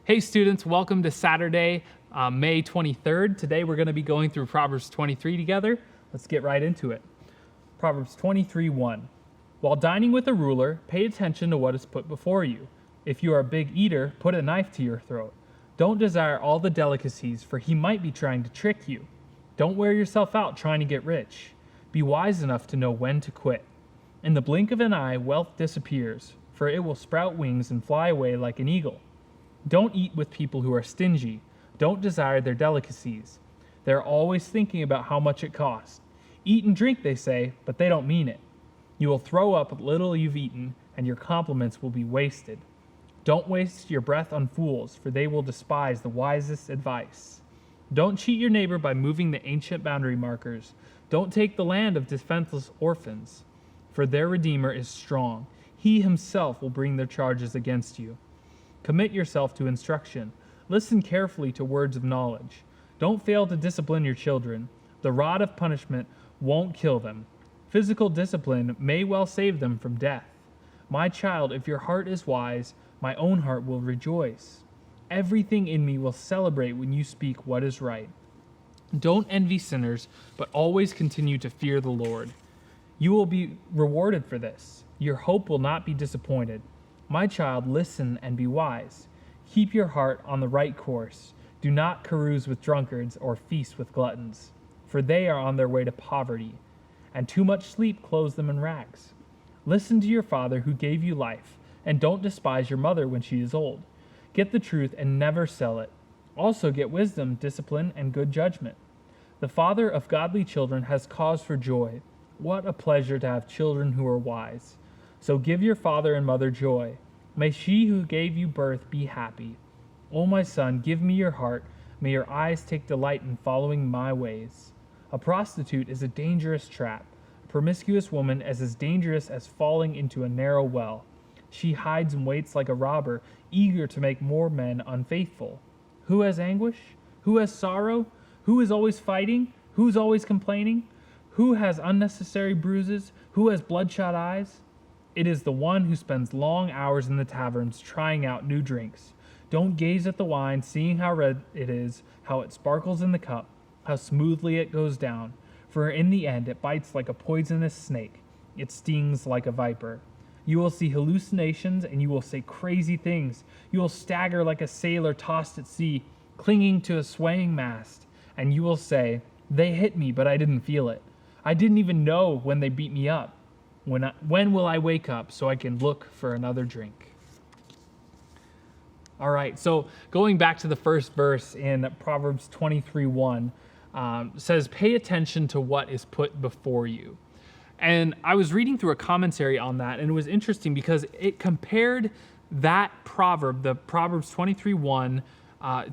Hey students, welcome to Saturday, May 23rd. Today we're going to be going through Proverbs 23 together. Let's get right into it. Proverbs 23:1. While dining with a ruler, pay attention to what is put before you. If you are a big eater, put a knife to your throat. Don't desire all the delicacies, for he might be trying to trick you. Don't wear yourself out trying to get rich. Be wise enough to know when to quit. In the blink of an eye, wealth disappears, for it will sprout wings and fly away like an eagle. Don't eat with people who are stingy. Don't desire their delicacies. They're always thinking about how much it costs. Eat and drink, they say, but they don't mean it. You will throw up what little you've eaten, and your compliments will be wasted. Don't waste your breath on fools, for they will despise the wisest advice. Don't cheat your neighbor by moving the ancient boundary markers. Don't take the land of defenseless orphans, for their Redeemer is strong. He himself will bring their charges against you. Commit yourself to instruction. Listen carefully to words of knowledge. Don't fail to discipline your children. The rod of punishment won't kill them. Physical discipline may well save them from death. My child, if your heart is wise, my own heart will rejoice. Everything in me will celebrate when you speak what is right. Don't envy sinners, but always continue to fear the Lord. You will be rewarded for this. Your hope will not be disappointed. My child, listen and be wise. Keep your heart on the right course. Do not carouse with drunkards or feast with gluttons, for they are on their way to poverty, and too much sleep clothes them in rags. Listen to your father who gave you life, and don't despise your mother when she is old. Get the truth and never sell it. Also get wisdom, discipline, and good judgment. The father of godly children has cause for joy. What a pleasure to have children who are wise. So give your father and mother joy. May she who gave you birth be happy. O my son, give me your heart. May your eyes take delight in following my ways. A prostitute is a dangerous trap. A promiscuous woman is as dangerous as falling into a narrow well. She hides and waits like a robber, eager to make more men unfaithful. Who has anguish? Who has sorrow? Who is always fighting? Who is always complaining? Who has unnecessary bruises? Who has bloodshot eyes? It is the one who spends long hours in the taverns trying out new drinks. Don't gaze at the wine, seeing how red it is, how it sparkles in the cup, how smoothly it goes down. For in the end it bites like a poisonous snake. It stings like a viper. You will see hallucinations and you will say crazy things. You will stagger like a sailor tossed at sea, clinging to a swaying mast. And you will say, they hit me, but I didn't feel it. I didn't even know when they beat me up. When will I wake up so I can look for another drink? All right, so going back to the first verse in Proverbs 23:1, says, pay attention to what is put before you. And I was reading through a commentary on that, and it was interesting because it compared that proverb, the Proverbs 23:1,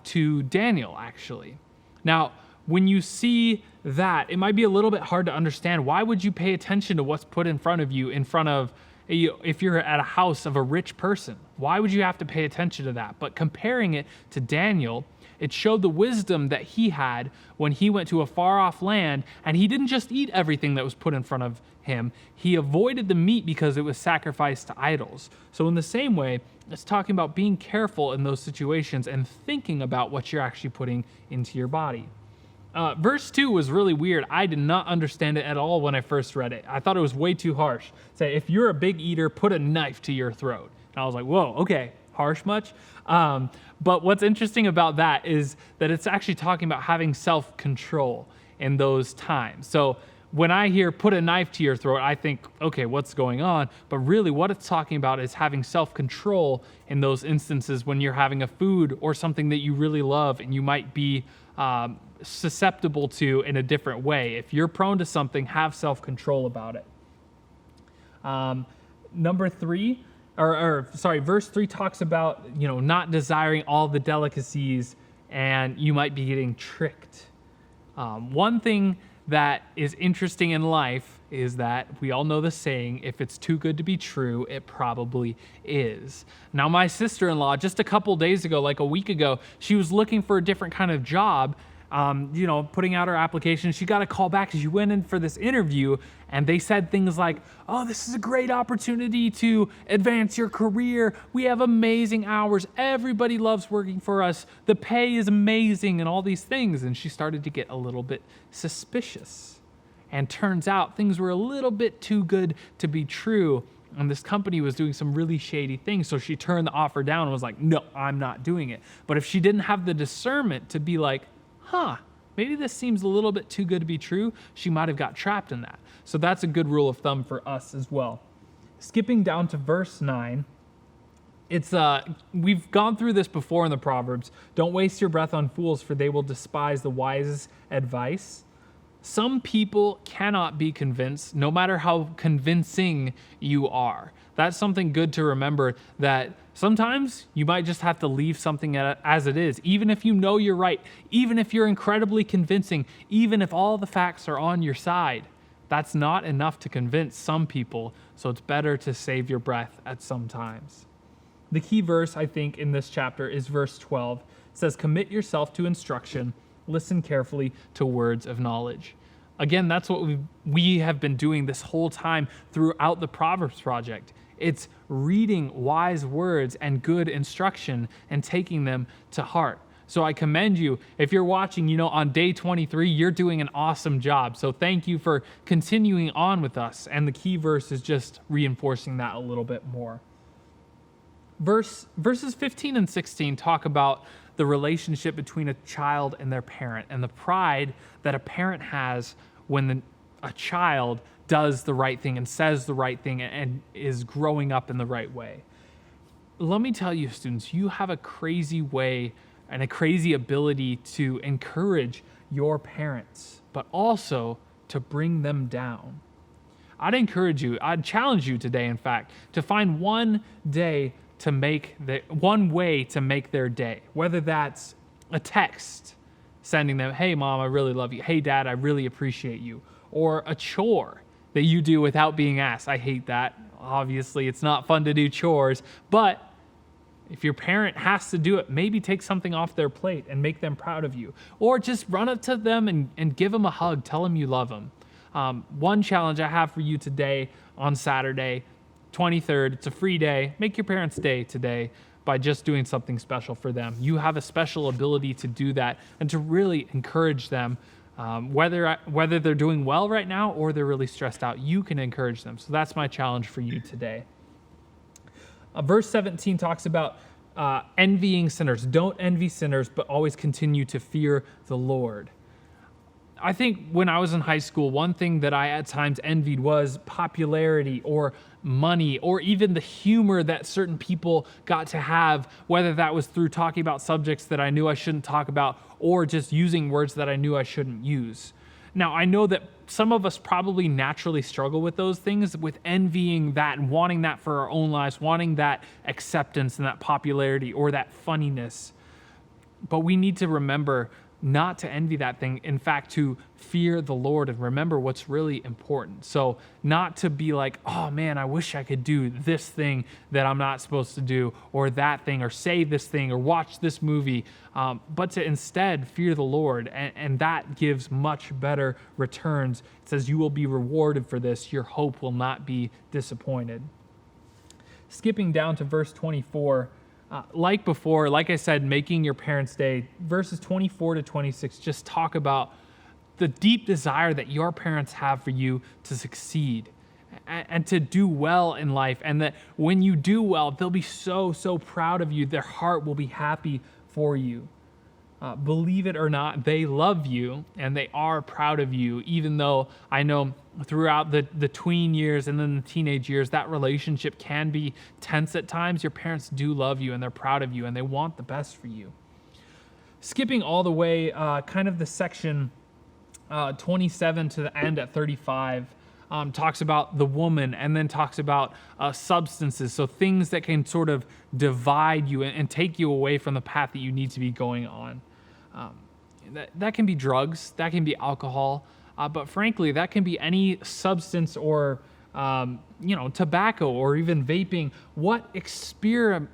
to Daniel, actually. Now, when you see that, it might be a little bit hard to understand. Why would you pay attention to what's put in front of you, if you're at a house of a rich person? Why would you have to pay attention to that? But comparing it to Daniel, it showed the wisdom that he had when he went to a far-off land, and he didn't just eat everything that was put in front of him. He avoided the meat because it was sacrificed to idols. So in the same way, it's talking about being careful in those situations and thinking about what you're actually putting into your body. Verse 2 was really weird. I did not understand it at all when I first read it. I thought it was way too harsh. Say, if you're a big eater, put a knife to your throat. And I was like, whoa, okay, harsh much? But what's interesting about that is that it's actually talking about having self-control in those times. So when I hear put a knife to your throat, I think, okay, what's going on? But really what it's talking about is having self-control in those instances when you're having a food or something that you really love and you might be susceptible to in a different way. If you're prone to something, have self-control about it. Verse 3 talks about, not desiring all the delicacies, and you might be getting tricked. One thing that is interesting in life is that we all know the saying, if it's too good to be true, it probably is. Now, my sister-in-law, just a couple days ago, like a week ago, she was looking for a different kind of job, putting out her application. She got a call back because she went in for this interview, and they said things like, oh, this is a great opportunity to advance your career. We have amazing hours. Everybody loves working for us. The pay is amazing and all these things. And she started to get a little bit suspicious. And turns out things were a little bit too good to be true. And this company was doing some really shady things. So she turned the offer down and was like, no, I'm not doing it. But if she didn't have the discernment to be like, maybe this seems a little bit too good to be true, she might have got trapped in that. So that's a good rule of thumb for us as well. Skipping down to verse 9, we've gone through this before in the Proverbs. Don't waste your breath on fools, for they will despise the wise advice. Some people cannot be convinced, no matter how convincing you are. That's something good to remember, that sometimes you might just have to leave something as it is, even if you know you're right, even if you're incredibly convincing, even if all the facts are on your side. That's not enough to convince some people, so it's better to save your breath at some times. The key verse, I think, in this chapter is verse 12. It says, commit yourself to instruction, listen carefully to words of knowledge. Again, that's what we have been doing this whole time throughout the Proverbs Project. It's reading wise words and good instruction and taking them to heart. So I commend you. If you're watching, on day 23, you're doing an awesome job. So thank you for continuing on with us. And the key verse is just reinforcing that a little bit more. Verses 15 and 16 talk about the relationship between a child and their parent and the pride that a parent has when a child does the right thing and says the right thing and is growing up in the right way. Let me tell you, students, you have a crazy way and a crazy ability to encourage your parents, but also to bring them down. I'd challenge you today, in fact, to find one way to make their day, whether that's a text, sending them, hey, Mom, I really love you. Hey, Dad, I really appreciate you. Or a chore that you do without being asked. I hate that. Obviously, it's not fun to do chores, but if your parent has to do it, maybe take something off their plate and make them proud of you. Or just run up to them and give them a hug. Tell them you love them. One challenge I have for you today on Saturday, 23rd, it's a free day. Make your parents' day today by just doing something special for them. You have a special ability to do that and to really encourage them. Whether they're doing well right now or they're really stressed out, you can encourage them. So that's my challenge for you today. Verse 17 talks about envying sinners. Don't envy sinners, but always continue to fear the Lord. I think when I was in high school, one thing that I at times envied was popularity or money or even the humor that certain people got to have, whether that was through talking about subjects that I knew I shouldn't talk about or just using words that I knew I shouldn't use. Now, I know that some of us probably naturally struggle with those things, with envying that and wanting that for our own lives, wanting that acceptance and that popularity or that funniness. But we need to remember not to envy that thing. In fact, to fear the Lord and remember what's really important. So not to be like, oh man, I wish I could do this thing that I'm not supposed to do, or that thing, or say this thing, or watch this movie, but to instead fear the Lord. And that gives much better returns. It says you will be rewarded for this. Your hope will not be disappointed. Skipping down to verse 24, like before, like I said, making your parents' day, verses 24 to 26 just talk about the deep desire that your parents have for you to succeed and to do well in life. And that when you do well, they'll be so proud of you. Their heart will be happy for you. Believe it or not, they love you and they are proud of you, even though I know throughout the tween years and then the teenage years, that relationship can be tense at times. Your parents do love you and they're proud of you and they want the best for you. Skipping all the way, kind of the section 27 to the end at 35, talks about the woman and then talks about substances, so things that can sort of divide you and take you away from the path that you need to be going on. That can be drugs, that can be alcohol, but frankly, that can be any substance or tobacco or even vaping. What experience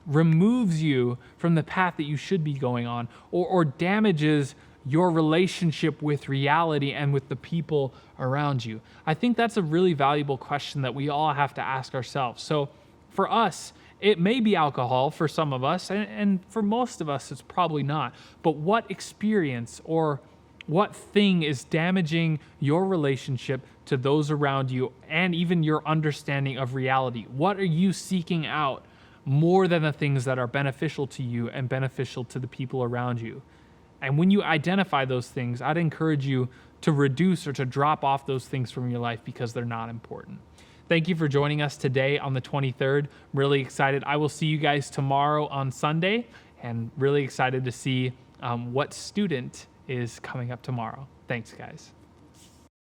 removes you from the path that you should be going on, or damages your relationship with reality and with the people around you? I think that's a really valuable question that we all have to ask ourselves. So for us, it may be alcohol for some of us, and for most of us, it's probably not. But what experience or what thing is damaging your relationship to those around you and even your understanding of reality? What are you seeking out more than the things that are beneficial to you and beneficial to the people around you? And when you identify those things, I'd encourage you to reduce or to drop off those things from your life because they're not important. Thank you for joining us today on the 23rd. Really excited. I will see you guys tomorrow on Sunday, and really excited to see what student is coming up tomorrow. Thanks, guys.